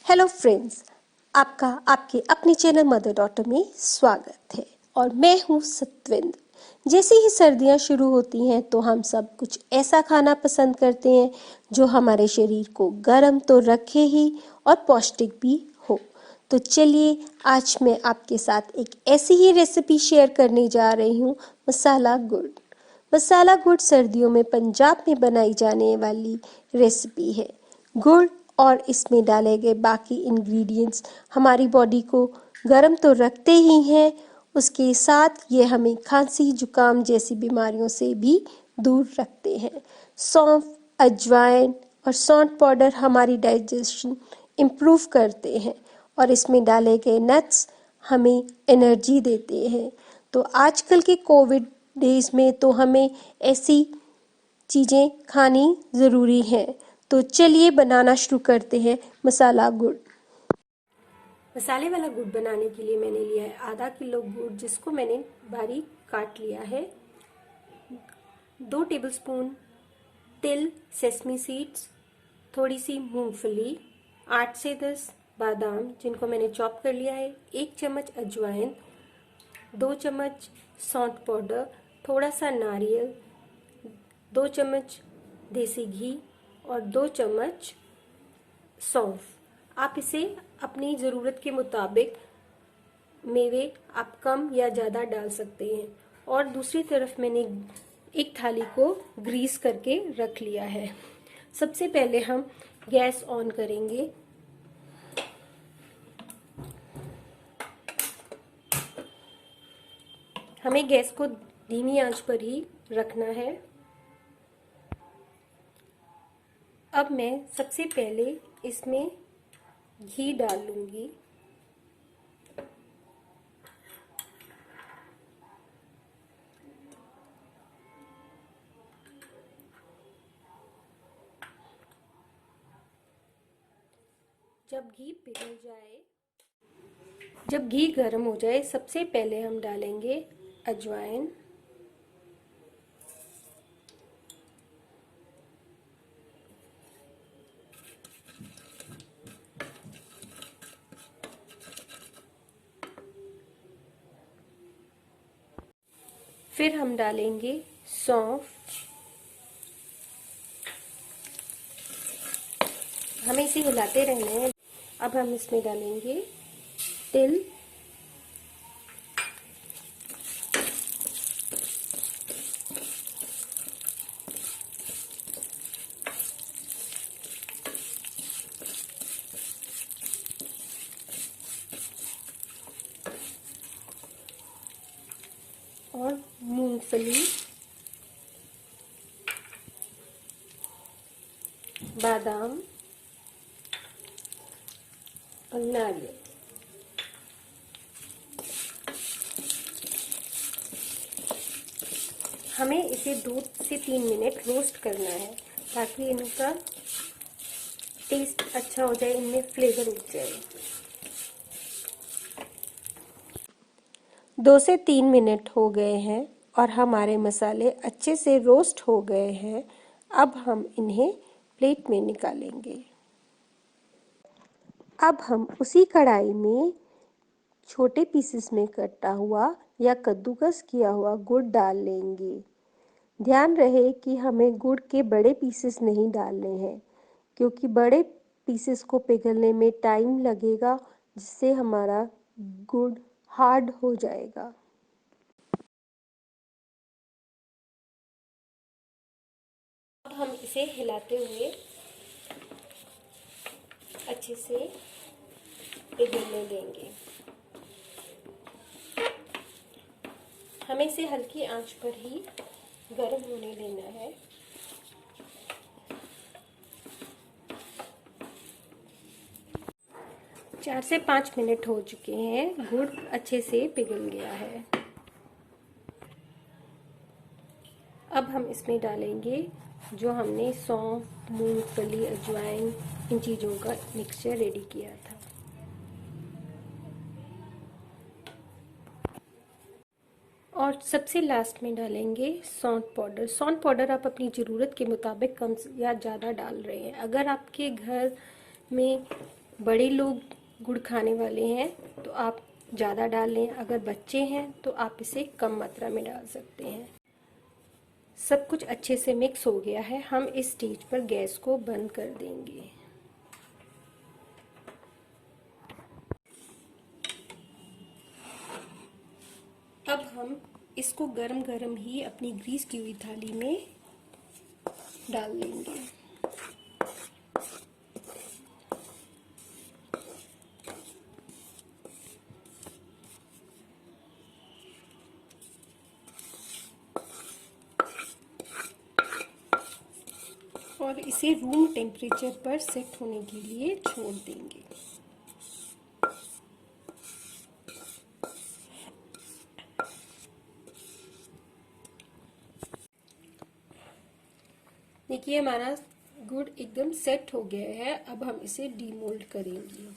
Hello friends, आपका आपके अपने चैनल मदर डॉटर में स्वागत है और मैं हूँ सत्विंद्र। जैसे ही सर्दियाँ शुरू होती हैं तो हम सब कुछ ऐसा खाना पसंद करते हैं जो हमारे शरीर को गर्म तो रखे ही और पौष्टिक भी हो। तो चलिए आज मैं आपके साथ एक ऐसी ही रेसिपी शेयर करने जा रही हूँ, मसाला गुड़। मसाला गुड़ सर्दियों में पंजाब में बनाई जाने वाली रेसिपी है। गुड़ और इसमें डाले गए बाकी इंग्रेडिएंट्स हमारी बॉडी को गर्म तो रखते ही हैं, उसके साथ ये हमें खांसी जुकाम जैसी बीमारियों से भी दूर रखते हैं। सौंफ, अजवाइन और सौंठ पाउडर हमारी डाइजेशन इम्प्रूव करते हैं और इसमें डाले गए नट्स हमें एनर्जी देते हैं। तो आजकल के कोविड डेज में तो हमें ऐसी चीज़ें खानी ज़रूरी हैं। तो चलिए बनाना शुरू करते हैं मसाला गुड़। मसाले वाला गुड़ बनाने के लिए मैंने लिया है आधा किलो गुड़, जिसको मैंने बारीक काट लिया है। 2 टेबलस्पून तिल, सेसमी सीड्स, थोड़ी सी मूंगफली, 8 से 10 बादाम जिनको मैंने चॉप कर लिया है, 1 चम्मच अजवाइन, 2 चम्मच सौंठ पाउडर, थोड़ा सा नारियल, 2 चम्मच देसी घी और 2 चम्मच सौंफ। आप इसे अपनी ज़रूरत के मुताबिक मेवे आप कम या ज़्यादा डाल सकते हैं। और दूसरी तरफ मैंने एक थाली को ग्रीस करके रख लिया है। सबसे पहले हम गैस ऑन करेंगे। हमें गैस को धीमी आंच पर ही रखना है। अब मैं सबसे पहले इसमें घी डाल लूंगी। जब घी गर्म हो जाए सबसे पहले हम डालेंगे अजवाइन, फिर हम डालेंगे सौंफ। हमें इसे हिलाते रहना है। अब हम इसमें डालेंगे तिल, और मूंगफली, बादाम और नारियल। हमें इसे 2 से 3 मिनट रोस्ट करना है ताकि इनका टेस्ट अच्छा हो जाए, इनमें फ्लेवर उठ जाए। 2 से 3 मिनट हो गए हैं और हमारे मसाले अच्छे से रोस्ट हो गए हैं। अब हम इन्हें प्लेट में निकालेंगे। अब हम उसी कढ़ाई में छोटे पीसेस में कटा हुआ या कद्दूकस किया हुआ गुड़ डाल लेंगे। ध्यान रहे कि हमें गुड़ के बड़े पीसेस नहीं डालने हैं, क्योंकि बड़े पीसेस को पिघलने में टाइम लगेगा, जिससे हमारा गुड़ हार्ड हो जाएगा। अब हम इसे हिलाते हुए अच्छे से पिघलने देंगे। हमें इसे हल्की आंच पर ही गर्म होने देना है। चार से 5 मिनट हो चुके हैं। गुड़ अच्छे से पिघल गया है। अब हम इसमें डालेंगे जो हमने सौंफ, मूंगफली, अजवाइन, इन चीज़ों का मिक्सचर रेडी किया था। और सबसे लास्ट में डालेंगे सौंठ पाउडर। सौंठ पाउडर आप अपनी ज़रूरत के मुताबिक कम या ज़्यादा डाल रहे हैं। अगर आपके घर में बड़े लोग गुड़ खाने वाले हैं तो आप ज़्यादा डाल लें, अगर बच्चे हैं तो आप इसे कम मात्रा में डाल सकते हैं। सब कुछ अच्छे से मिक्स हो गया है, हम इस स्टेज पर गैस को बंद कर देंगे। अब हम इसको गरम गरम ही अपनी ग्रीस की हुई थाली में डाल लेंगे। और इसे रूम टेम्परेचर पर सेट होने के लिए छोड़ देंगे। देखिए हमारा गुड़ एकदम सेट हो गया है। अब हम इसे डीमोल्ड करेंगे।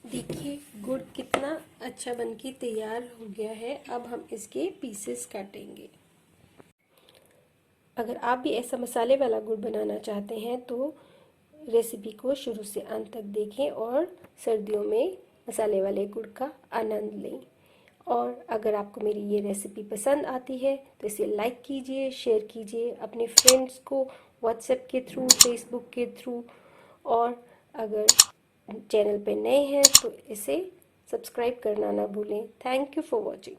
देखिए गुड़ कितना अच्छा बनके तैयार हो गया है। अब हम इसके पीसेस काटेंगे। अगर आप भी ऐसा मसाले वाला गुड़ बनाना चाहते हैं तो रेसिपी को शुरू से अंत तक देखें और सर्दियों में मसाले वाले गुड़ का आनंद लें। और अगर आपको मेरी ये रेसिपी पसंद आती है तो इसे लाइक कीजिए, शेयर कीजिए अपने फ्रेंड्स को व्हाट्सएप के थ्रू, फेसबुक के थ्रू। और अगर चैनल पे नए हैं तो इसे सब्सक्राइब करना ना भूलें। Thank you for watching.